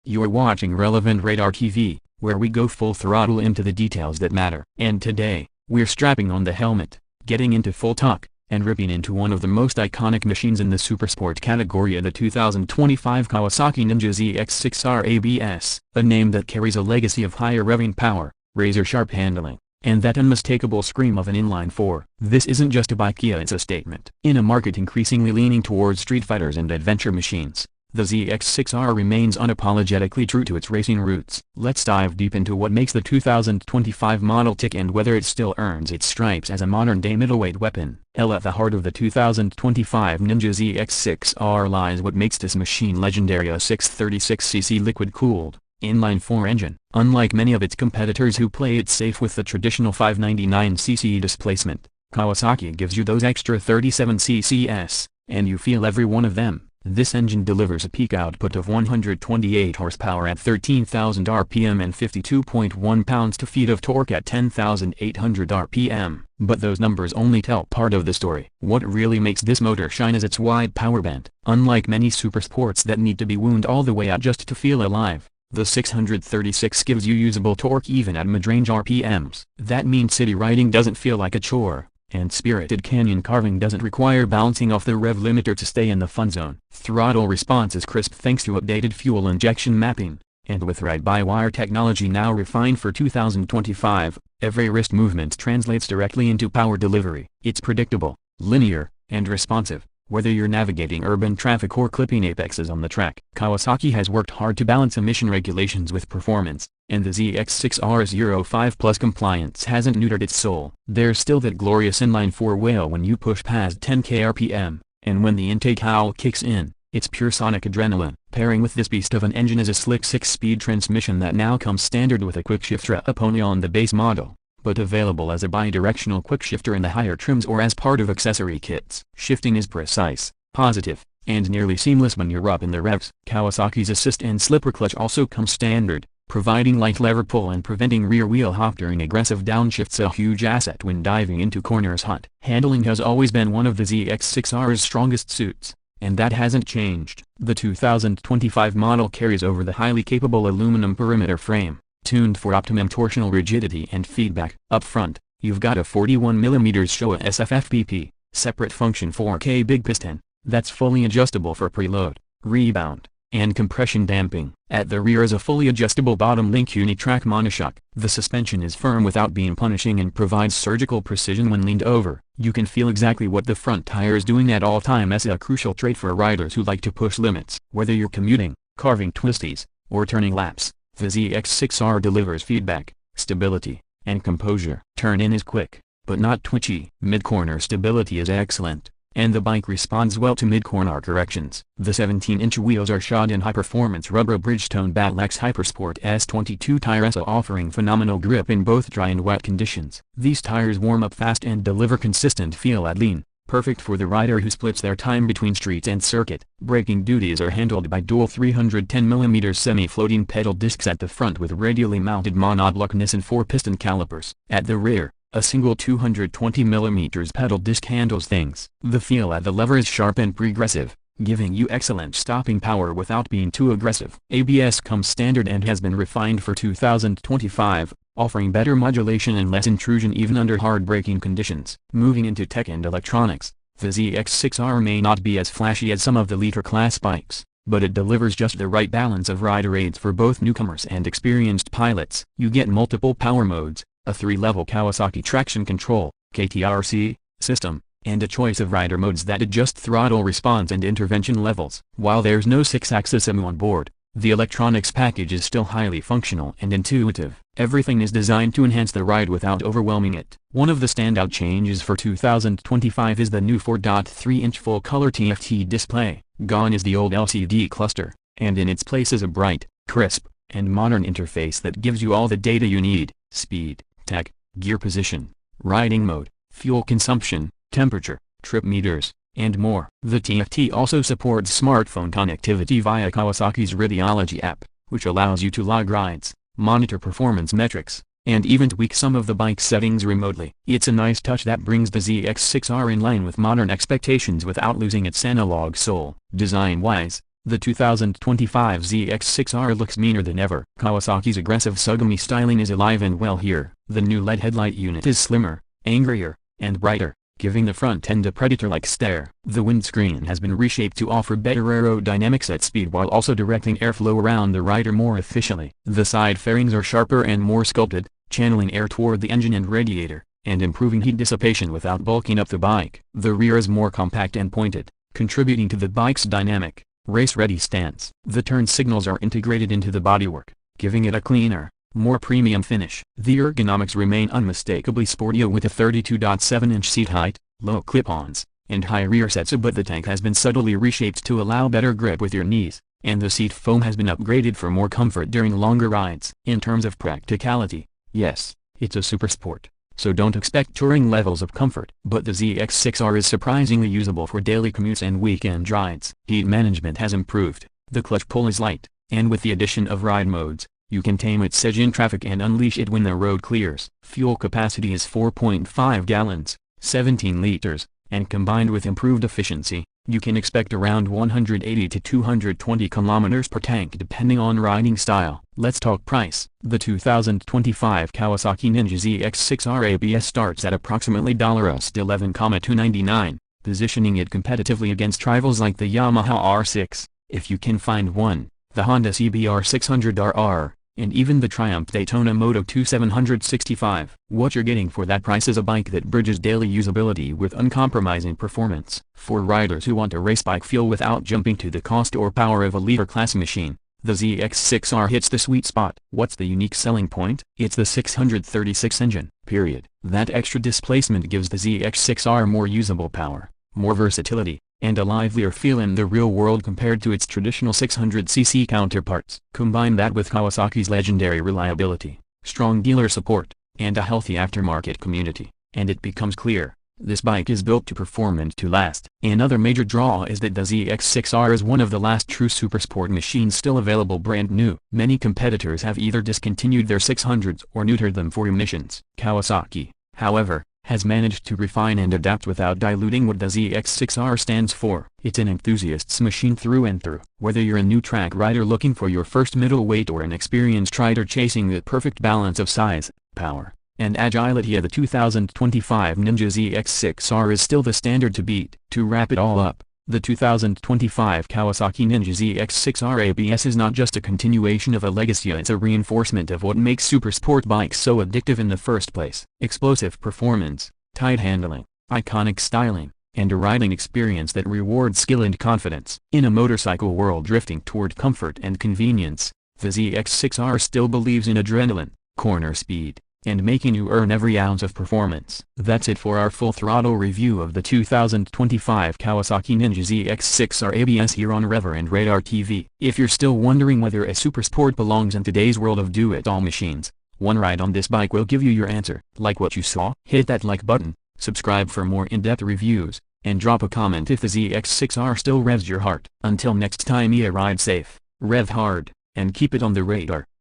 You're watching Relevant Radar TV, where we go full throttle into the details that matter. And today, we're strapping on the helmet, getting into full talk, and ripping into one of the most iconic machines in the Supersport category, the 2025 Kawasaki Ninja ZX-6R ABS, a name that carries a legacy of higher revving power, razor-sharp handling, and that unmistakable scream of an inline-four. This isn't just a bike, it's a statement. In a market increasingly leaning towards street fighters and adventure machines, the ZX-6R remains unapologetically true to its racing roots. Let's dive deep into what makes the 2025 model tick and whether it still earns its stripes as a modern-day middleweight weapon. At the heart of the 2025 Ninja ZX-6R lies what makes this machine legendary: a 636cc liquid-cooled, inline-four engine. Unlike many of its competitors who play it safe with the traditional 599cc displacement, Kawasaki gives you those extra 37cc's, and you feel every one of them. This engine delivers a peak output of 128 horsepower at 13,000 rpm and 52.1 pounds-to-feet of torque at 10,800 rpm. But those numbers only tell part of the story. What really makes this motor shine is its wide power band. Unlike many supersports that need to be wound all the way out just to feel alive, the 636 gives you usable torque even at mid-range RPMs. That means city riding doesn't feel like a chore, and spirited canyon carving doesn't require bouncing off the rev limiter to stay in the fun zone. Throttle response is crisp thanks to updated fuel injection mapping, and with ride-by-wire technology now refined for 2025, every wrist movement translates directly into power delivery. It's predictable, linear, and responsive, whether you're navigating urban traffic or clipping apexes on the track. Kawasaki has worked hard to balance emission regulations with performance, and the ZX-6R's Euro 5 Plus compliance hasn't neutered its soul. There's still that glorious inline-four wail when you push past 10k rpm, and when the intake howl kicks in, it's pure sonic adrenaline. Pairing with this beast of an engine is a slick 6-speed transmission that now comes standard with a quickshifter only on the base model, but available as a bi-directional quickshifter in the higher trims or as part of accessory kits. Shifting is precise, positive, and nearly seamless when you're up in the revs. Kawasaki's assist and slipper clutch also come standard, providing light lever pull and preventing rear wheel hop during aggressive downshifts, a huge asset when diving into corners hot. Handling has always been one of the ZX-6R's strongest suits, and that hasn't changed. The 2025 model carries over the highly capable aluminum perimeter frame, tuned for optimum torsional rigidity and feedback. Up front, you've got a 41mm Showa SFFPP, separate function 4K big piston, that's fully adjustable for preload, rebound, and compression damping. At the rear is a fully adjustable bottom link unitrack monoshock. The suspension is firm without being punishing and provides surgical precision when leaned over. You can feel exactly what the front tire is doing at all times, a crucial trait for riders who like to push limits. Whether you're commuting, carving twisties, or turning laps, the ZX-6R delivers feedback, stability, and composure. Turn-in is quick, but not twitchy. Mid-corner stability is excellent, and the bike responds well to mid-corner corrections. The 17-inch wheels are shod in high-performance rubber Bridgestone Battlex Hypersport S22 tires, offering phenomenal grip in both dry and wet conditions. These tires warm up fast and deliver consistent feel at lean, perfect for the rider who splits their time between street and circuit. Braking duties are handled by dual 310mm semi-floating pedal discs at the front with radially mounted monoblock Nissan 4-piston calipers. At the rear, a single 220mm pedal disc handles things. The feel at the lever is sharp and progressive, giving you excellent stopping power without being too aggressive. ABS comes standard and has been refined for 2025, offering better modulation and less intrusion even under hard braking conditions. Moving into tech and electronics, the ZX-6R may not be as flashy as some of the liter-class bikes, but it delivers just the right balance of rider aids for both newcomers and experienced pilots. You get multiple power modes, a 3-level Kawasaki traction control (KTRC) system, and a choice of rider modes that adjust throttle response and intervention levels. While there's no 6-axis EMU on board, the electronics package is still highly functional and intuitive. Everything is designed to enhance the ride without overwhelming it. One of the standout changes for 2025 is the new 4.3-inch full-color TFT display. Gone is the old LCD cluster, and in its place is a bright, crisp, and modern interface that gives you all the data you need: speed, tech, gear position, riding mode, fuel consumption, temperature, trip meters, and more. The TFT also supports smartphone connectivity via Kawasaki's Radiology app, which allows you to log rides, monitor performance metrics, and even tweak some of the bike settings remotely. It's a nice touch that brings the ZX-6R in line with modern expectations without losing its analog soul. Design-wise, The 2025 ZX-6R looks meaner than ever. Kawasaki's aggressive Sugami styling is alive and well here. The new LED headlight unit is slimmer, angrier, and brighter, giving the front end a predator-like stare. The windscreen has been reshaped to offer better aerodynamics at speed while also directing airflow around the rider more efficiently. The side fairings are sharper and more sculpted, channeling air toward the engine and radiator, and improving heat dissipation without bulking up the bike. The rear is more compact and pointed, contributing to the bike's dynamic, race-ready stance. The turn signals are integrated into the bodywork, giving it a cleaner, more premium finish. The ergonomics remain unmistakably sporty with a 32.7-inch seat height, low clip-ons, and high rear sets, but the tank has been subtly reshaped to allow better grip with your knees, and the seat foam has been upgraded for more comfort during longer rides. In terms of practicality, yes, it's a Supersport, so don't expect touring levels of comfort. But the ZX-6R is surprisingly usable for daily commutes and weekend rides. Heat management has improved, the clutch pull is light, and with the addition of ride modes, you can tame its edge in traffic and unleash it when the road clears. Fuel capacity is 4.5 gallons, 17 liters, and combined with improved efficiency, you can expect around 180 to 220 kilometers per tank depending on riding style. Let's talk price. The 2025 Kawasaki Ninja ZX-6R ABS starts at approximately $11,299, positioning it competitively against rivals like the Yamaha R6, if you can find one, the Honda CBR 600RR, and even the Triumph Daytona Moto 2 765. What you're getting for that price is a bike that bridges daily usability with uncompromising performance. For riders who want a race bike feel without jumping to the cost or power of a leader-class machine, the ZX-6R hits the sweet spot. What's the unique selling point? It's the 636 engine, period. That extra displacement gives the ZX-6R more usable power, more versatility, and a livelier feel in the real world compared to its traditional 600cc counterparts. Combine that with Kawasaki's legendary reliability, strong dealer support, and a healthy aftermarket community, and it becomes clear, this bike is built to perform and to last. Another major draw is that the ZX-6R is one of the last true Supersport machines still available brand new. Many competitors have either discontinued their 600s or neutered them for emissions. Kawasaki, however, has managed to refine and adapt without diluting what the ZX-6R stands for. It's an enthusiast's machine through and through. Whether you're a new track rider looking for your first middleweight or an experienced rider chasing the perfect balance of size, power, and agility, the 2025 Ninja ZX-6R is still the standard to beat. To wrap it all up, the 2025 Kawasaki Ninja ZX-6R ABS is not just a continuation of a legacy, it's a reinforcement of what makes Supersport bikes so addictive in the first place. Explosive performance, tight handling, iconic styling, and a riding experience that rewards skill and confidence. In a motorcycle world drifting toward comfort and convenience, the ZX-6R still believes in adrenaline, corner speed, and making you earn every ounce of performance. That's it for our full throttle review of the 2025 Kawasaki Ninja ZX-6R ABS here on Rever and Radar TV. If you're still wondering whether a Supersport belongs in today's world of do-it-all machines, one ride on this bike will give you your answer. Like what you saw? Hit that like button, subscribe for more in-depth reviews, and drop a comment if the ZX-6R still revs your heart. Until next time, ride safe, rev hard, and keep it on the radar.